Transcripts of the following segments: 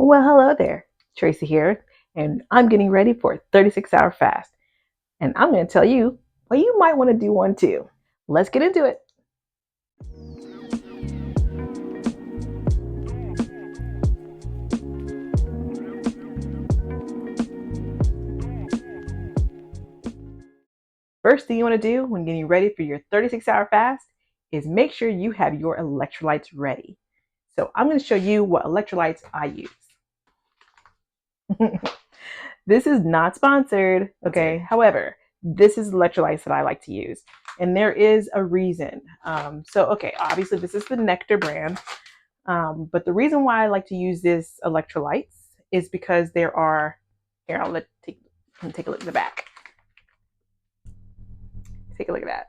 Well, hello there. Tracy here, and I'm getting ready for a 36-hour fast. And I'm going to tell you why you might want to do one too. Let's get into it. First thing you want to do when getting ready for your 36-hour fast is make sure you have your electrolytes ready. So I'm going to show you what electrolytes I use. This is not sponsored, okay? However, this is electrolytes that I like to use, and there is a reason. Okay, obviously this is the Nectar brand, but the reason why I like to use this electrolytes is because there are. Here, take a look at the back. Take a look at that.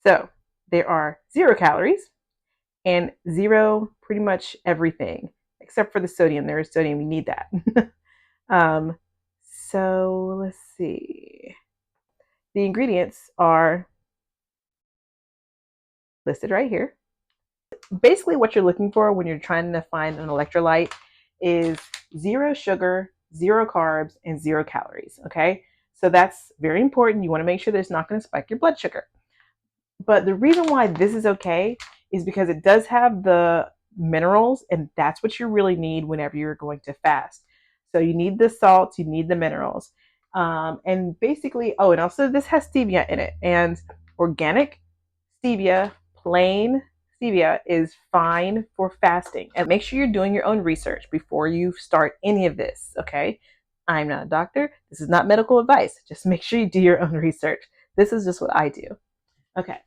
So there are 0 calories and 0 pretty much everything except for the sodium. There is sodium. We need that. um, so let's see. The ingredients are listed right here. Basically, what you're looking for when you're trying to find an electrolyte is 0 sugar, 0 carbs, and 0 calories. Okay, so that's very important. You want to make sure that it's not going to spike your blood sugar. But the reason why this is okay is because it does have the minerals, and that's what you really need whenever you're going to fast. So you need the salts, you need the minerals. And basically, oh, and also this has stevia in it. And organic stevia, plain stevia, is fine for fasting. And make sure you're doing your own research before you start any of this, okay? I'm not a doctor. This is not medical advice. Just make sure you do your own research. This is just what I do. Okay.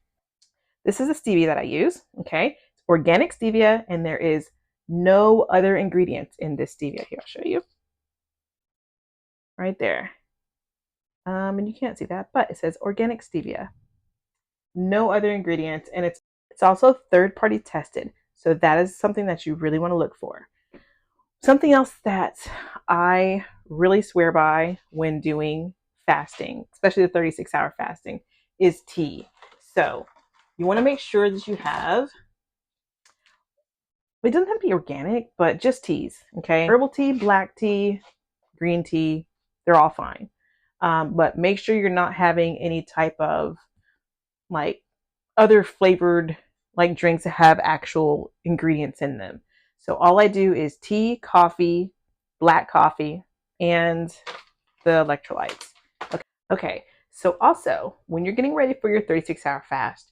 This is a stevia that I use, okay? It's organic stevia, and there is no other ingredients in this stevia. Here, I'll show you. Right there. And you can't see that, but it says organic stevia. No other ingredients, and it's also third-party tested. So that is something that you really want to look for. Something else that I really swear by when doing fasting, especially the 36-hour fasting, is tea. So you want to make sure that you have, it doesn't have to be organic, but just teas, okay? Herbal tea, black tea, green tea, they're all fine. But make sure you're not having any type of like other flavored like drinks that have actual ingredients in them. So all I do is tea, coffee, black coffee, and the electrolytes. Okay. So also, when you're getting ready for your 36-hour fast,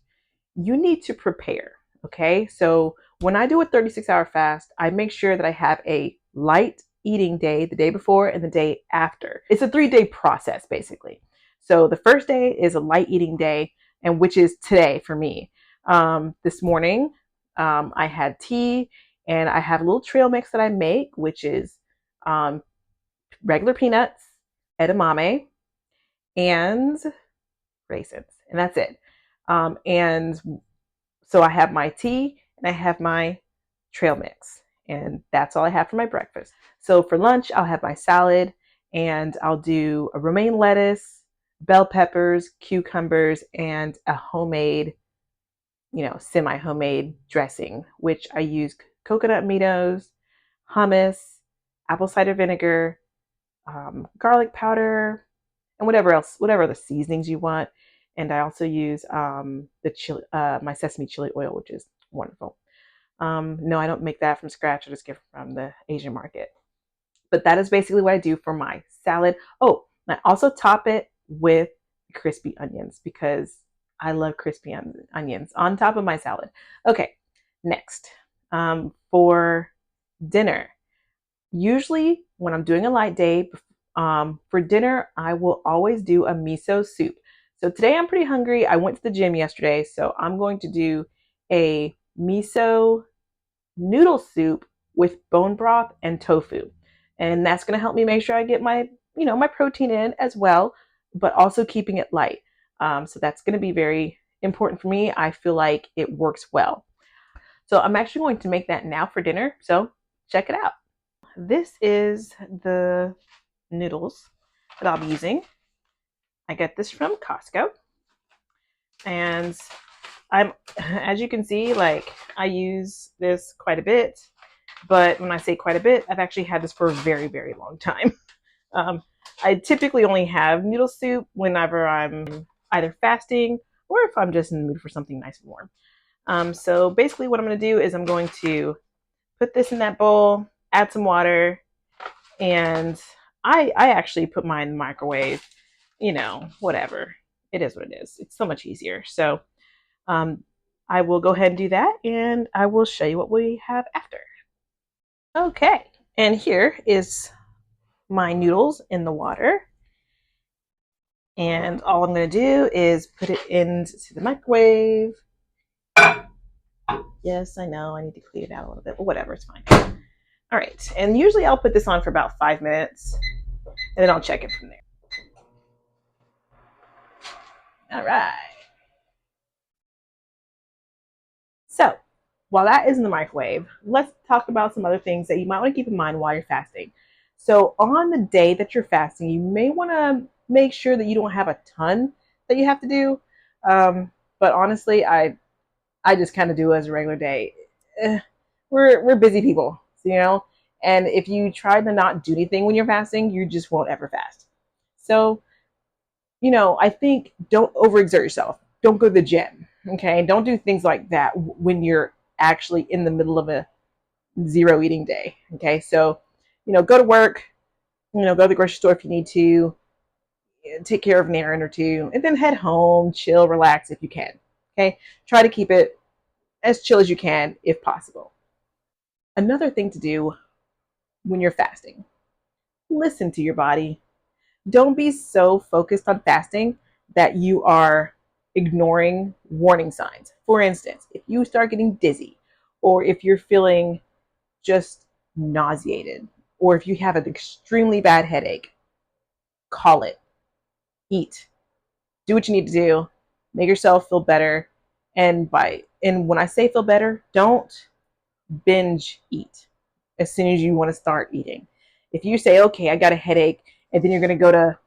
you need to prepare. Okay. So when I do a 36-hour fast, I make sure that I have a light eating day the day before and the day after. It's a 3-day process, basically. So the first day is a light eating day, and which is today for me. This morning, I had tea, and I have a little trail mix that I make, which is um, regular peanuts, edamame, and raisins, and that's it. And so I have my tea and I have my trail mix, and that's all I have for my breakfast. So for lunch, I'll have my salad, and I'll do a romaine lettuce, bell peppers, cucumbers, and a homemade, semi-homemade dressing, which I use coconut aminos, hummus, apple cider vinegar, garlic powder, and whatever the seasonings you want. And I also use my sesame chili oil, which is wonderful. No, I don't make that from scratch. I just get it from the Asian market. But that is basically what I do for my salad. Oh, I also top it with crispy onions because I love crispy onions on top of my salad. Okay, next, for dinner. Usually, when I'm doing a light day, for dinner, I will always do a miso soup. So today I'm pretty hungry. I went to the gym yesterday, so I'm going to do a miso noodle soup with bone broth and tofu. And that's going to help me make sure I get my protein in as well, but also keeping it light. So that's going to be very important for me. I feel like it works well. So I'm actually going to make that now for dinner. So check it out. This is the noodles that I'll be using. I get this from Costco, and as you can see, like I use this quite a bit. But when I say quite a bit, I've actually had this for a very, very long time. Um, I typically only have noodle soup whenever I'm either fasting or if I'm just in the mood for something nice and warm. So basically, what I'm going to do is I'm going to put this in that bowl, add some water, and I actually put mine in the microwave. Whatever. It is what it is. It's so much easier. So um, I will go ahead and do that, and I will show you what we have after. Okay, and here is my noodles in the water. And all I'm going to do is put it into the microwave. Yes, I know I need to clean it out a little bit, but whatever, it's fine. All right, and usually I'll put this on for about 5 minutes, and then I'll check it from there. All right. So while that is in the microwave, let's talk about some other things that you might want to keep in mind while you're fasting. So on the day that you're fasting, you may want to make sure that you don't have a ton that you have to do. But honestly, I just kind of do it as a regular day. We're busy people, and if you try to not do anything when you're fasting, you just won't ever fast. So, I think don't overexert yourself. Don't go to the gym. Okay. Don't do things like that when you're actually in the middle of a zero eating day. Okay. So, go to work, go to the grocery store if you need to, take care of an errand or two, and then head home, chill, relax if you can. Okay. Try to keep it as chill as you can if possible. Another thing to do when you're fasting, listen to your body. Don't be so focused on fasting that you are ignoring warning signs. For instance, if you start getting dizzy, or if you're feeling just nauseated, or if you have an extremely bad headache, call it. Eat. Do what you need to do. Make yourself feel better. And when I say feel better, don't binge eat as soon as you want to start eating. If you say, okay, I got a headache, and then you're going to go to,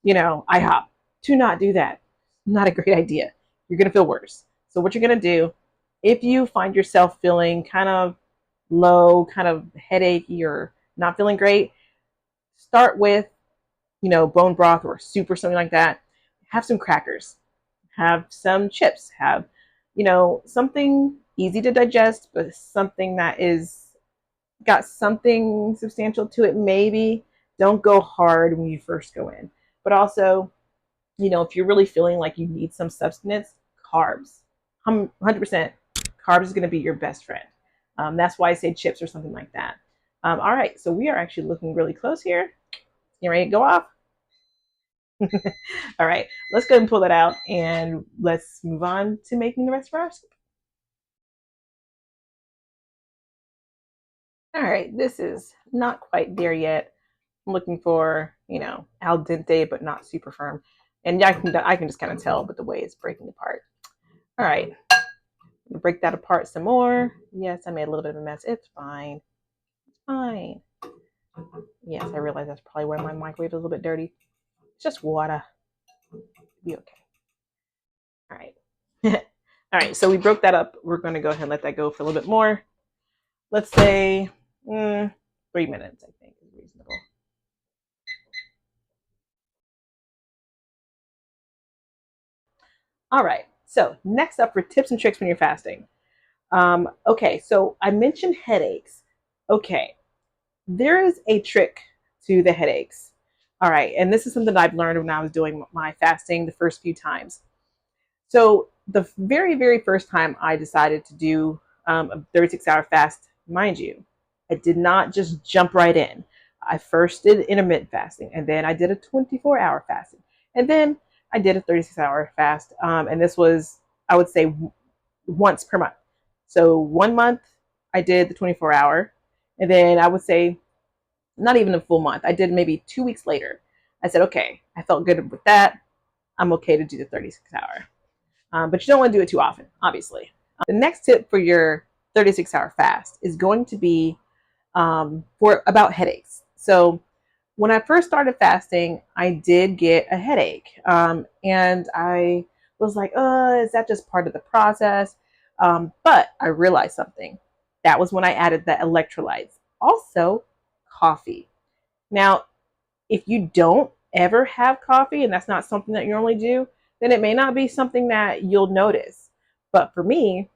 IHOP, do not do that. Not a great idea. You're going to feel worse. So, what you're going to do, if you find yourself feeling kind of low, kind of headachy, or not feeling great, start with, bone broth or soup or something like that. Have some crackers, have some chips, have, something easy to digest, but something that is got something substantial to it, maybe. Don't go hard when you first go in. But also, if you're really feeling like you need some substance, carbs. 100% carbs is going to be your best friend. That's why I say chips or something like that. All right, so we are actually looking really close here. You ready to go off? All right, let's go ahead and pull that out and let's move on to making the rest of our soup. All right, this is not quite there yet. I'm looking for, al dente, but not super firm. And I can just kind of tell, but the way it's breaking apart. All right, break that apart some more. Yes, I made a little bit of a mess. It's fine. It's fine. Yes, I realize that's probably why my microwave is a little bit dirty. It's just water. It'll be okay. All right. All right, so we broke that up. We're going to go ahead and let that go for a little bit more. Let's say 3 minutes, I think, is reasonable. All right, so next up for tips and tricks when you're fasting. Okay, so I mentioned headaches. Okay, there is a trick to the headaches. All right, and this is something that I've learned when I was doing my fasting the first few times. So the very, very first time I decided to do a 36-hour fast, mind you, I did not just jump right in. I first did intermittent fasting, and then I did a 24-hour fasting, and then I did a 36-hour fast. And this was, I would say, once per month. So 1 month I did the 24-hour, and then I would say not even a full month. I did maybe 2 weeks later. I said, okay, I felt good with that. I'm okay to do the 36-hour. But you don't want to do it too often, obviously. The next tip for your 36-hour fast is going to be for about headaches. So when I first started fasting, I did get a headache. And I was like, is that just part of the process? But I realized something. That was when I added the electrolytes. Also, coffee. Now, if you don't ever have coffee and that's not something that you normally do, then it may not be something that you'll notice. But for me,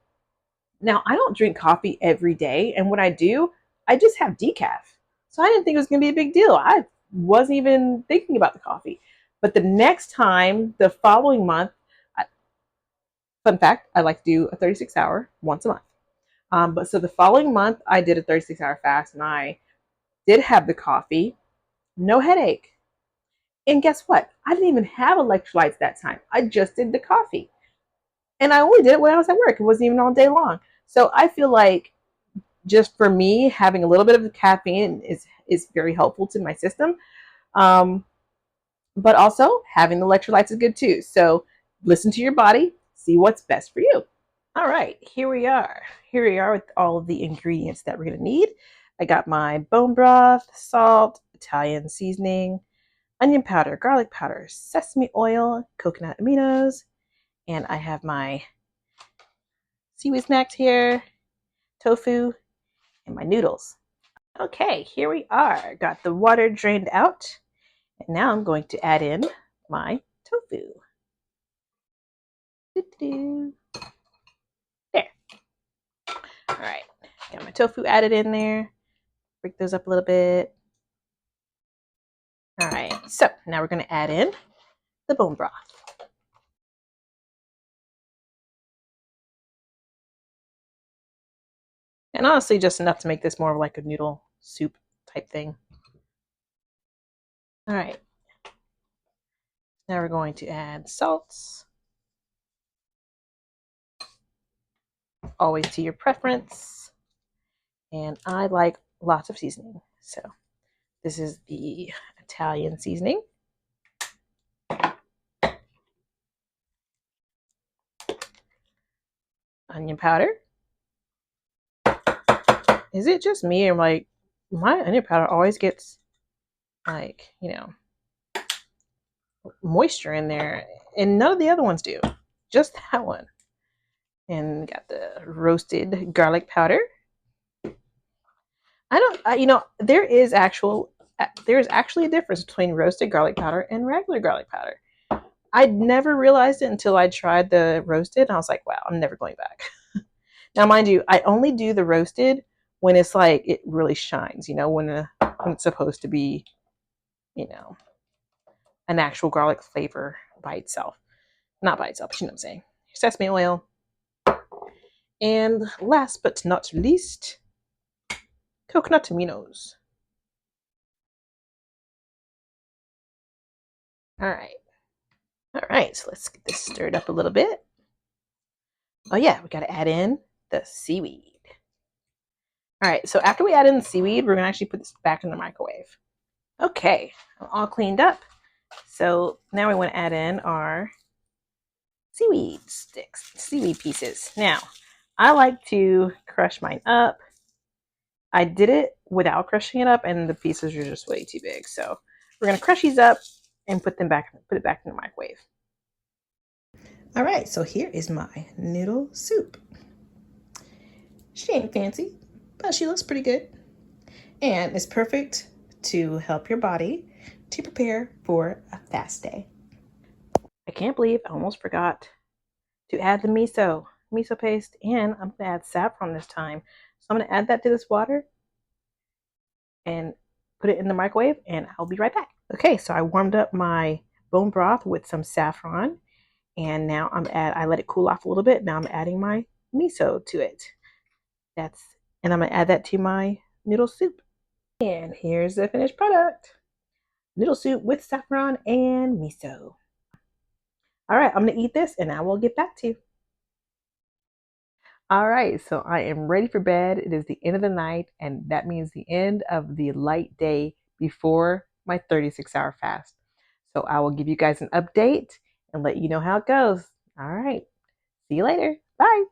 now I don't drink coffee every day. And when I do, I just have decaf. So I didn't think it was going to be a big deal. I wasn't even thinking about the coffee. But the next time, the following month, fun fact, I like to do a 36-hour once a month. But so the following month, I did a 36-hour fast and I did have the coffee, no headache. And guess what? I didn't even have electrolytes that time. I just did the coffee. And I only did it when I was at work. It wasn't even all day long. So I feel like just for me, having a little bit of caffeine is very helpful to my system. Um, but also having the electrolytes is good too. So listen to your body, see what's best for you. All right, here we are. Here we are with all of the ingredients that we're going to need. I got my bone broth, salt, Italian seasoning, onion powder, garlic powder, sesame oil, coconut aminos, and I have my seaweed snacks here, tofu, and my noodles. Okay, here we are. Got the water drained out, and now I'm going to add in my tofu. Doo-doo-doo. There. All right, got my tofu added in there. Break those up a little bit. All right, so now we're going to add in the bone broth. And honestly, just enough to make this more of like a noodle soup type thing. All right. Now we're going to add salts. Always to your preference. And I like lots of seasoning. So this is the Italian seasoning. Onion powder. Is it just me or like my onion powder always gets like, moisture in there and none of the other ones do. Just that one. And got the roasted garlic powder. There's actually a difference between roasted garlic powder and regular garlic powder. I'd never realized it until I tried the roasted and I was like, wow, I'm never going back. Now, mind you, I only do the roasted when it's like it really shines, when it's supposed to be, an actual garlic flavor by itself. Not by itself, but you know what I'm saying. Sesame oil. And last but not least, coconut aminos. All right. All right, so let's get this stirred up a little bit. Oh yeah, we got to add in the seaweed. All right, so after we add in the seaweed, we're going to actually put this back in the microwave. Okay, I'm all cleaned up. So now we want to add in our seaweed sticks, seaweed pieces. Now, I like to crush mine up. I did it without crushing it up, and the pieces are just way too big. So we're going to crush these up and put it back in the microwave. All right, so here is my noodle soup. She ain't fancy, but she looks pretty good. And it's perfect to help your body to prepare for a fast day. I can't believe I almost forgot to add the miso paste, and I'm going to add saffron this time. So I'm going to add that to this water and put it in the microwave, and I'll be right back. Okay, so I warmed up my bone broth with some saffron, and now I let it cool off a little bit. Now I'm adding my miso to it. And I'm going to add that to my noodle soup. And here's the finished product. Noodle soup with saffron and miso. All right, I'm going to eat this and I will get back to you. All right, so I am ready for bed. It is the end of the night, and that means the end of the light day before my 36-hour fast. So I will give you guys an update and let you know how it goes. All right, see you later. Bye.